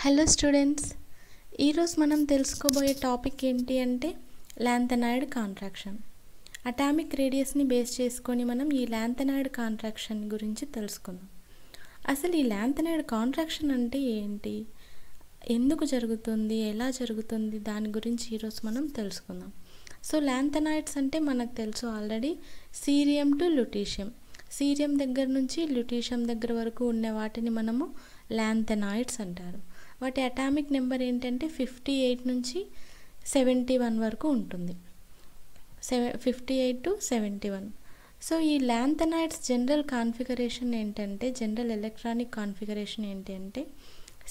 Hello students, ఈరోజు మనం తెలుసుకోబోయే టాపిక్ ఏంటి అంటే లాంథనాయిడ్ కాంట్రాక్షన్. అటామిక్ రేడియస్ని బేస్ చేసుకొని మనం ఈ లాంథనాయిడ్ కాంట్రాక్షన్ గురించి తెలుసుకుందాం. అసలు ఈ లాంథనాయిడ్ కాంట్రాక్షన్ అంటే ఏంటి, ఎందుకు జరుగుతుంది, ఎలా జరుగుతుంది, దాని గురించి ఈరోజు మనం తెలుసుకుందాం. సో లాంథనాయిడ్స్ అంటే మనకు తెలుసు already, cerium to lutetium. Cerium దగ్గర నుంచి ల్యూటీషియం దగ్గర వరకు ఉన్న వాటిని మనము లాంథనాయిడ్స్ అంటారు. వాటి అటామిక్ నెంబర్ ఏంటంటే 58 నుంచి 71 వరకు ఉంటుంది. 58 to 71. సో ఈ లాంథనాయిడ్స్ జనరల్ కాన్ఫిగరేషన్ ఏంటంటే, జనరల్ ఎలక్ట్రానిక్ కాన్ఫిగరేషన్ ఏంటి అంటే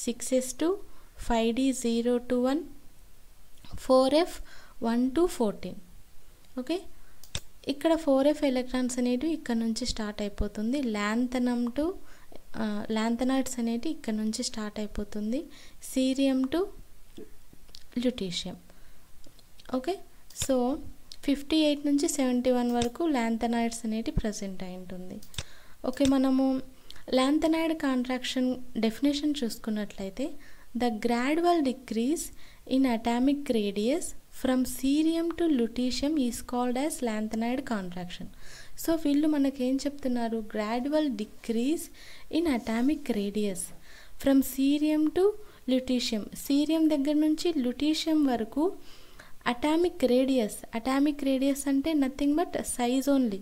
6s2 5d021 4f 1 to 14. Okay, ఇక్కడ 4f ఎలక్ట్రాన్స్ అనేటివి ఇక్కడ నుంచి స్టార్ట్ అయిపోతుంది. లాంథనాయిడ్స్ అనేటి ఇక్కడ నుంచి స్టార్ట్ అయిపోతుంది, సీరియం టు ల్యూటీషియం. ఓకే, సో 58 నుంచి 71 వరకు లాంథనాయిడ్స్ అనేటి ప్రజెంట్ అయి ఉంటుంది. ఓకే, మనము లాంథనాయిడ్ కాంట్రాక్షన్ డెఫినేషన్ చూసుకున్నట్లయితే, the gradual decrease in atomic radius from cerium to lutetium is called as lanthanoid contraction. So వీళ్ళు మనకేం చెప్తున్నారు, gradual decrease in atomic radius from cerium to lutetium. Cerium దగ్గర నుంచి lutetium వరకు atomic radius అంటే nothing but size only.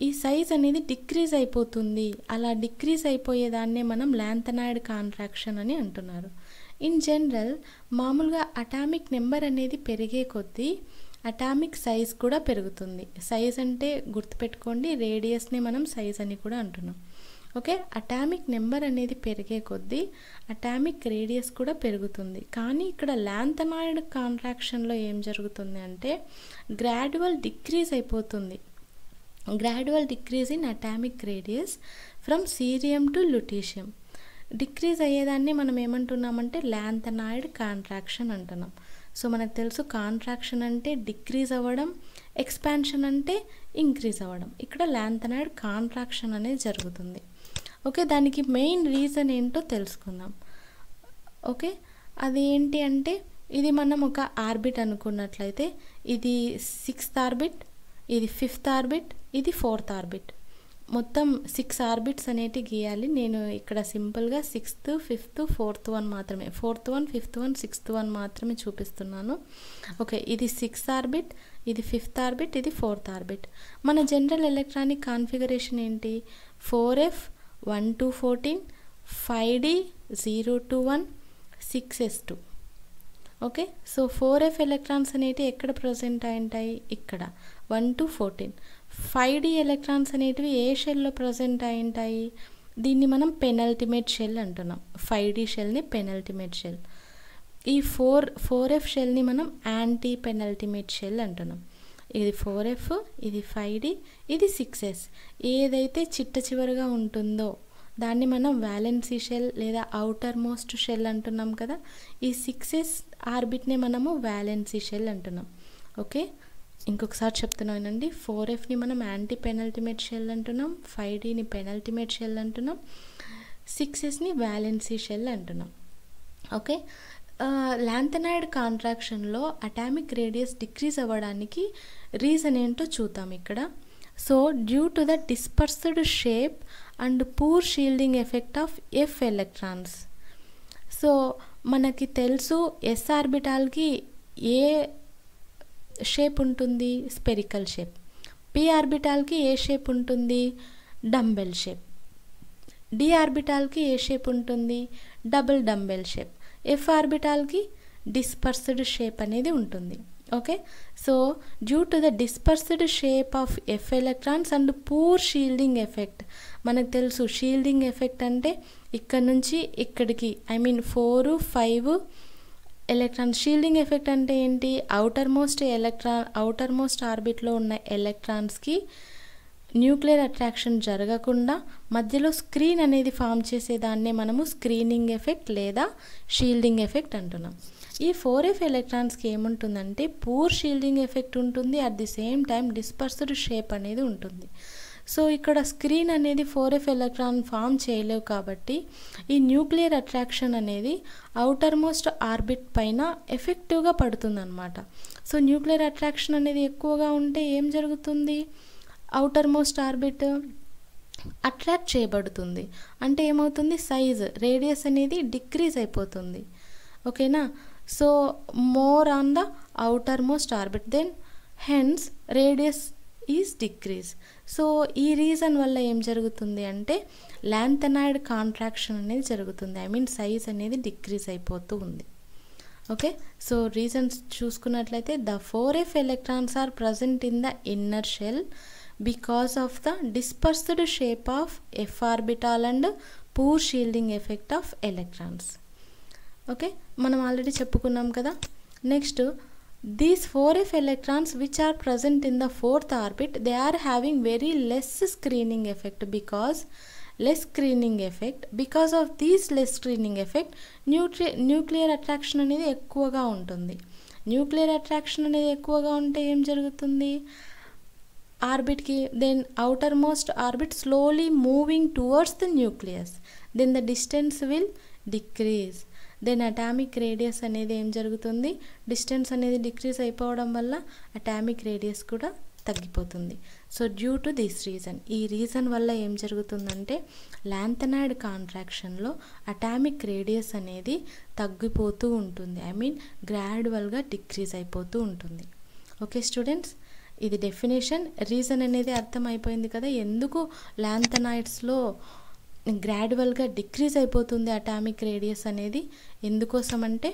ఈ size అనేది decrease అయిపోతుంది. అలా డిక్రీజ్ అయిపోయేదాన్నే మనం లాంథనాయిడ్ కాంట్రాక్షన్ అని అంటున్నారు. ఇన్ జనరల్ మామూలుగా అటామిక్ నెంబర్ అనేది పెరిగే కొద్దీ అటామిక్ సైజ్ కూడా పెరుగుతుంది. సైజ్ అంటే గుర్తుపెట్టుకోండి, రేడియస్ని మనం సైజ్ అని కూడా అంటున్నాం. ఓకే, అటామిక్ నెంబర్ అనేది పెరిగే కొద్దీ అటామిక్ రేడియస్ కూడా పెరుగుతుంది. కానీ ఇక్కడ లాంథనాయిడ్ కాంట్రాక్షన్లో ఏం జరుగుతుంది అంటే గ్రాడ్యువల్ డిక్రీజ్ అయిపోతుంది. Gradual decrease in atomic radius from cerium to lutetium. Decrease అయ్యేదాన్ని మనం ఏమంటున్నామంటే లాంథనాయిడ్ కాంట్రాక్షన్ అంటున్నాం. సో మనకు తెలుసు, కాంట్రాక్షన్ అంటే డిక్రీజ్ అవ్వడం, ఎక్స్పాన్షన్ అంటే ఇంక్రీజ్ అవ్వడం. ఇక్కడ లాంథనాయిడ్ కాంట్రాక్షన్ అనేది జరుగుతుంది. ఓకే, దానికి మెయిన్ రీజన్ ఏంటో తెలుసుకుందాం. ఓకే, అది ఏంటి అంటే, ఇది మనం ఒక ఆర్బిట్ అనుకున్నట్లయితే, ఇది 6th ఆర్బిట్, ఇది 5th ఆర్బిట్, ఇది 4th ఆర్బిట్. మొత్తం 6 ఆర్బిట్స్ అనేటివి గీయాలి. నేను ఇక్కడ సింపుల్గా 6th, 5th, 4th వన్ మాత్రమే, 4th one, 5th one, 6th one మాత్రమే చూపిస్తున్నాను. ఓకే, ఇది 6th ఆర్బిట్, ఇది 5th ఆర్బిట్, ఇది 4th ఆర్బిట్. మన జనరల్ ఎలక్ట్రానిక్ కాన్ఫిగరేషన్ ఏంటి, 4f 1 to 14, 5d021, 6s2. Okay, so 4f electrons అనేటివి ఎక్కడ ప్రజెంట్ అయి ఉంటాయి, ఇక్కడ 1 to 14. 5d ఎలక్ట్రాన్స్ అనేటివి ఏ షెల్లో ప్రజెంట్ అయి ఉంటాయి, దీన్ని మనం పెనల్టిమేట్ షెల్ అంటున్నాం. 5d షెల్ని పెనల్టిమేట్ షెల్, ఈ 4f షెల్ని మనం యాంటీ పెనల్టిమేట్ షెల్ అంటున్నాం. ఇది 4f, ఇది 5d, ఇది 6s. ఏదైతే చిట్ట చివరిగా ఉంటుందో దాన్ని మనం వ్యాలెన్సీ షెల్ లేదా అవుటర్ మోస్ట్ షెల్ అంటున్నాం కదా. ఈ 6s ఆర్బిట్నే మనము వ్యాలెన్సీ షెల్ అంటున్నాం. ఓకే, ఇంకొకసారి చెప్తున్నానండి, 4fని మనం యాంటీ పెనల్టిమేట్ షెల్ అంటున్నాం, 5dని పెనల్టిమేట్ షెల్ అంటున్నాం, 6sని వ్యాలెన్సీ షెల్ అంటున్నాం. ఓకే, లాంథనాయిడ్ కాంట్రాక్షన్లో అటామిక్ రేడియస్ డిక్రీజ్ అవ్వడానికి రీజన్ ఏంటో చూద్దాం ఇక్కడ. So due to the dispersed shape and poor shielding effect of F electrons. So మనకి తెలుసు, ఎస్ ఆర్బిటాల్కి ఏ షేప్ ఉంటుంది, స్పెరికల్ షేప్. పి ఆర్బిటాల్కి ఏ షేప్ ఉంటుంది, డంబెల్ షేప్. డి ఆర్బిటాల్కి ఏ షేప్ ఉంటుంది, డబుల్ డంబెల్ షేప్. ఎఫ్ ఆర్బిటాల్కి డిస్పర్స్డ్ షేప్ అనేది ఉంటుంది. Okay, so due to the dispersed shape of F electrons and poor shielding effect. మనకు తెలుసు, షీల్డింగ్ ఎఫెక్ట్ అంటే ఇక్కడ నుంచి ఇక్కడికి, 4, 5 ఎలక్ట్రాన్స్. షీల్డింగ్ ఎఫెక్ట్ అంటే ఏంటి, అవుటర్ మోస్ట్ ఆర్బిట్లో ఉన్న ఎలక్ట్రాన్స్కి న్యూక్లియర్ అట్రాక్షన్ జరగకుండా మధ్యలో స్క్రీన్ అనేది ఫామ్ చేసేదాన్నే మనము స్క్రీనింగ్ ఎఫెక్ట్ లేదా షీల్డింగ్ ఎఫెక్ట్ అంటున్నాం. ఈ 4f ఎలక్ట్రాన్స్కి ఏముంటుందంటే పూర్ షీల్డింగ్ ఎఫెక్ట్ ఉంటుంది, at the same time dispersed shape అనేది ఉంటుంది. సో ఇక్కడ స్క్రీన్ అనేది 4f ఎలక్ట్రాన్ ఫామ్ చేయలేవు కాబట్టి ఈ న్యూక్లియర్ అట్రాక్షన్ అనేది అవుటర్ మోస్ట్ ఆర్బిట్ పైన ఎఫెక్టివ్గా పడుతుందన్నమాట. సో న్యూక్లియర్ అట్రాక్షన్ అనేది ఎక్కువగా ఉంటే ఏం జరుగుతుంది, అవుటర్ మోస్ట్ ఆర్బిట్ అట్రాక్ట్ చేయబడుతుంది. అంటే ఏమవుతుంది, సైజ్ రేడియస్ అనేది డిక్రీజ్ అయిపోతుంది. ఓకేనా. So more on the outermost orbit, then hence radius is decrease. So ఈ రీజన్ వల్ల ఏం జరుగుతుంది అంటే లాంథనైడ్ కాంట్రాక్షన్ అనేది జరుగుతుంది. ఐ మీన్ సైజ్ అనేది డిక్రీజ్ అయిపోతూ ఉంది. ఓకే. సో రీజన్స్ చూసుకున్నట్లయితే the 4f electrons are present in the inner shell because of the dispersed shape of f orbital and poor shielding effect of electrons. Okay, మనం already చెప్పుకున్నాం కదా. Next, these 4f electrons which are present in the 4th orbit, they are having very less screening effect because of this less screening effect nuclear attraction అనేది ఎక్కువగా ఉంటుంది. Nuclear attraction అనేది ఎక్కువగా ఉంటే ఏం జరుగుతుంది, ఆర్బిట్కి then outermost orbit slowly moving towards the nucleus, then the distance will decrease. Then atomic radius అనేది ఏం జరుగుతుంది, డిస్టెన్స్ అనేది డిక్రీజ్ అయిపోవడం వల్ల అటామిక్ రేడియస్ కూడా తగ్గిపోతుంది. So due to this reason, ఈ రీజన్ వల్ల ఏం జరుగుతుందంటే లాంథనైడ్ కాంట్రాక్షన్లో అటామిక్ రేడియస్ అనేది తగ్గిపోతూ ఉంటుంది. ఐ మీన్ గ్రాడ్యువల్గా డిక్రీజ్ అయిపోతూ ఉంటుంది. ఓకే స్టూడెంట్స్, ఇది డెఫినేషన్. రీజన్ అనేది అర్థమైపోయింది కదా, ఎందుకు లాంథనైడ్స్లో గ్రాడ్యువల్గా డిక్రీజ్ అయిపోతుంది అటామిక్ రేడియస్ అనేది. ఎందుకోసం అంటే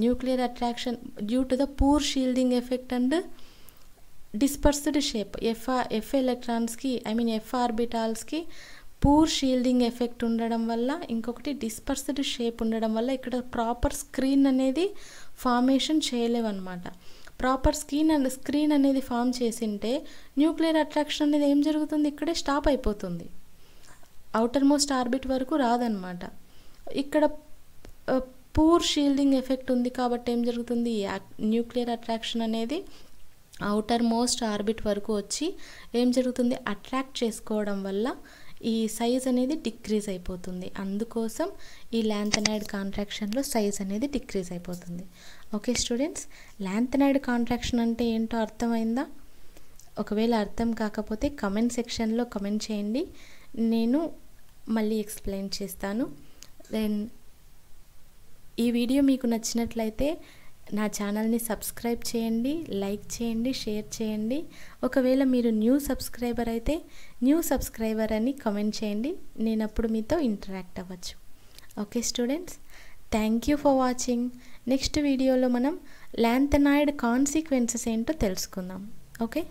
nuclear attraction due to the poor shielding effect and dispersed shape. F ఎలక్ట్రాన్స్కి ఐ మీన్ ఎఫ్ ఆర్బిటాల్స్కి పూర్ షీల్డింగ్ ఎఫెక్ట్ ఉండడం వల్ల, ఇంకొకటి డిస్పర్స్డ్ షేప్ ఉండడం వల్ల ఇక్కడ ప్రాపర్ స్క్రీన్ అనేది ఫార్మేషన్ చేయలేవన్నమాట. ప్రాపర్ స్క్రీన్ అనేది ఫామ్ చేసింటే న్యూక్లియర్ అట్రాక్షన్ అనేది ఏం జరుగుతుంది, ఇక్కడే స్టాప్ అయిపోతుంది, అవుటర్ మోస్ట్ ఆర్బిట్ వరకు రాదనమాట. ఇక్కడ పూర్ షీల్డింగ్ ఎఫెక్ట్ ఉంది కాబట్టి ఏం జరుగుతుంది, న్యూక్లియర్ అట్రాక్షన్ అనేది అవుటర్ మోస్ట్ ఆర్బిట్ వరకు వచ్చి ఏం జరుగుతుంది, అట్రాక్ట్ చేసుకోవడం వల్ల ఈ సైజ్ అనేది డిక్రీజ్ అయిపోతుంది. అందుకోసం ఈ లాంథనైడ్ కాంట్రాక్షన్లో సైజ్ అనేది డిక్రీజ్ అయిపోతుంది. ఓకే స్టూడెంట్స్, లాంథనైడ్ కాంట్రాక్షన్ అంటే ఏంటో అర్థమైందా? ఒకవేళ అర్థం కాకపోతే కమెంట్ సెక్షన్లో కమెంట్ చేయండి, నేను మళ్ళీ ఎక్స్ప్లెయిన్ చేస్తాను. దెన్ ఈ వీడియో మీకు నచ్చినట్లయితే నా ఛానల్ని సబ్స్క్రైబ్ చేయండి, లైక్ చేయండి, షేర్ చేయండి. ఒకవేళ మీరు న్యూ సబ్స్క్రైబర్ అయితే న్యూ సబ్స్క్రైబర్ అని కమెంట్ చేయండి, నేను అప్పుడు మీతో ఇంటరాక్ట్ అవ్వచ్చు. Okay students, thank you for watching. Next వీడియోలో మనం లాంథనైడ్ కాన్సిక్వెన్సెస్ ఏంటో తెలుసుకుందాం. ఓకే.